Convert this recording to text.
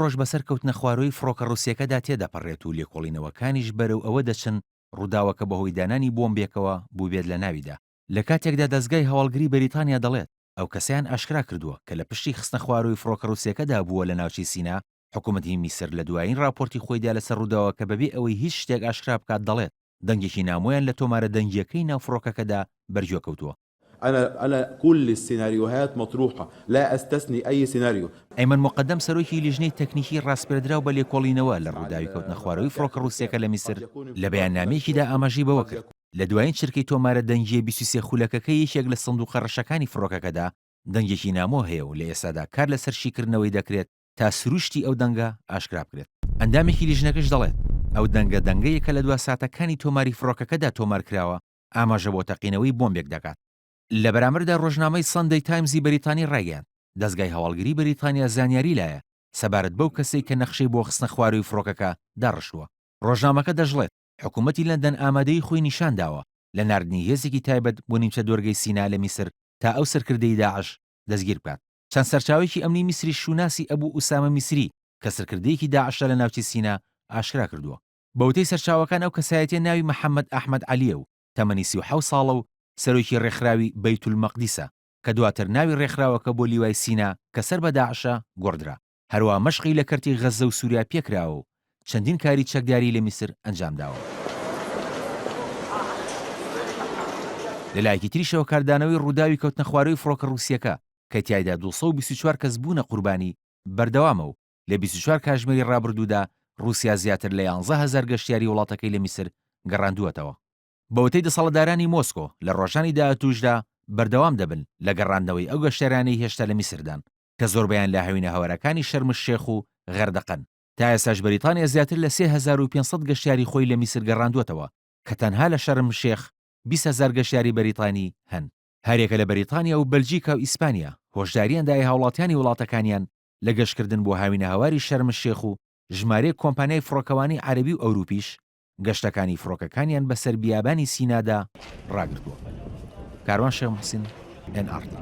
ڕۆژ بەسەر کەوتنە خوارەوەی فڕۆکە ڕووسیەکەدا تێدەپەڕێت و لێکۆڵینەوەکانیش بەرەو ئەوە دەچن ڕووداوەکە بەهۆی دانانی بۆمبێکەوە بوو بێت لە ناویدا. لە کاتێکدا دەستگای هەواڵگری بەریتانیا دەڵێت ئەو کەسیان ئاشکرا کردووە کە لە پشتی خستنە خوارەوەی فڕۆکە ڕووسیەکەدا بووە لە ناوچەی سینا، حکوومەتی میسر لە دوایین راپۆرتی خۆیدا لەسەر ڕووداوە کە بەبێ ئەوەی هیچ شتێک ئاشکرا بکات دەڵێت دەنگێکی نامۆیان لە تۆمارە دەنگیەکەی ناو فڕۆکەکەدا بەرگوێ کەوتووە. أنا كل السيناريوهات مطروحة لا أستثني أي سيناريو. ئەیمن مقدم سەرۆکی لیژنەی تەکنیکی ڕاستپێدراو بە لێکۆڵینەوە لە ڕووداوی کەوتنە خوارەوەی فڕۆکە ڕووسیەکە لە میسر لە بەیاننامەیەکیدا ئاماژەی بەوە کرد لە دوایین چرکەی تۆمارە دەنگیە 23 خولەکەکە یەکێک لە سندوقە ڕەشەکانی فڕۆکەکەدا دەنگێکی نامۆ هەیە و لە ئێستادا کار لەسەر شیکردنەوەی دەکرێت تا سروشتی ئەو دەنگە ئاشکرا بکرێت. ئەندامێکی لیژنەکەش دەڵێت ئەو دەنگەیەکە لە دوا ساتەکانی تۆماری فڕۆکەکەدا تۆمار کراوە ئاماژە بۆ تەقینەوەی بۆمبێک دەکات. لە بەرامبەردا ڕۆژنامەی سەندەی تایمزی بەریتانی ڕایگەیاند دەستگای هەواڵگری بەریتانیا زانیاری لایە سەبارەت بەو کەسەی کە نەخشەی بۆ خستنە خوارەوەی فڕۆکەکە داڕشتووە. ڕۆژنامەکە دەژڵێت حکوومەتی لەندەن ئامادەی خۆی نیشان داوە لە ناردنی هێزێکی تایبەت بۆ نیمچە دۆرگەی سینا لە میسر تا ئەو سەرکردەی داعش دەستگیر بکات. چەند سەرچاوێکی ئەمنی میسری شوناسی ئەبوو ئوسامە میسری کە سەرکردەیەکی داعشە لە ناوچەی سینا ئاشکرا کردووە. بەوتەی سەرچاوەکان ئەو کەسایەتیە ناوی محەممەد ئەحمەد عەلیە و تەمەنی 37 ساڵە و سەرۆکی ڕێکخراوی بەیت المەقدیسە کە دواتر ناوی ڕێکخراوەکە بۆ لیوای سینا کە سەر بە داعشە گۆڕدرا. هەروە مەشقی لە کەرتی غەزە و سووریا پێکراوە و چەندین کاری چەکداری لە میسر ئەنجامداوە. لەلایەکی تریشەوە کاردانەوەی ڕووداوی کەوتنە خوارەوەی فڕۆکە ڕووسیەکە کە تیایدا 224 کەس بوونە قوربانی بەردەوامە و لە 24 کاتژمێری ڕابردوودا رووسیا زیاتر لە 11,000 گەشتیاری وڵاتەکەی لە میسر گەڕاندووەتەوە. بەوتەی دەسەڵاتدارانی مۆسکۆ لە ڕۆژانی داهاتووشدا بەردەوام دەبن لە گەڕاندنەوەی ئەو گەشتیارانەی هێشتا لە میسردان کە زۆربەیان لە هەوینە هەوارەکانی شەرم الشێخ و غەردەقەن. تا ئێستاش بەریتانیا زیاتر لە 3500 گەشتیاری خۆی لە میسر گەڕاندووەتەوە کە تەنها لە شەرم الشێخ 20,000 گەشتیاری بەریتانی هەن. هەرێکە لە بەریتانیا و بەلجیکا و ئیسپانیا هۆشداریان دای هاوڵاتیانی وڵاتەکانیان لە گەشتکردن بۆ هاوینە هەواری شەرم الشێخ و ژمارەیەک کۆمپانیای فڕۆکەوانی عەرەبی و ئەوروپیش گەشتەکانی فڕۆکەکانیان بەسەر بیابانی سینادا ڕاگرتووە. کاروان شێخ محسین NRT.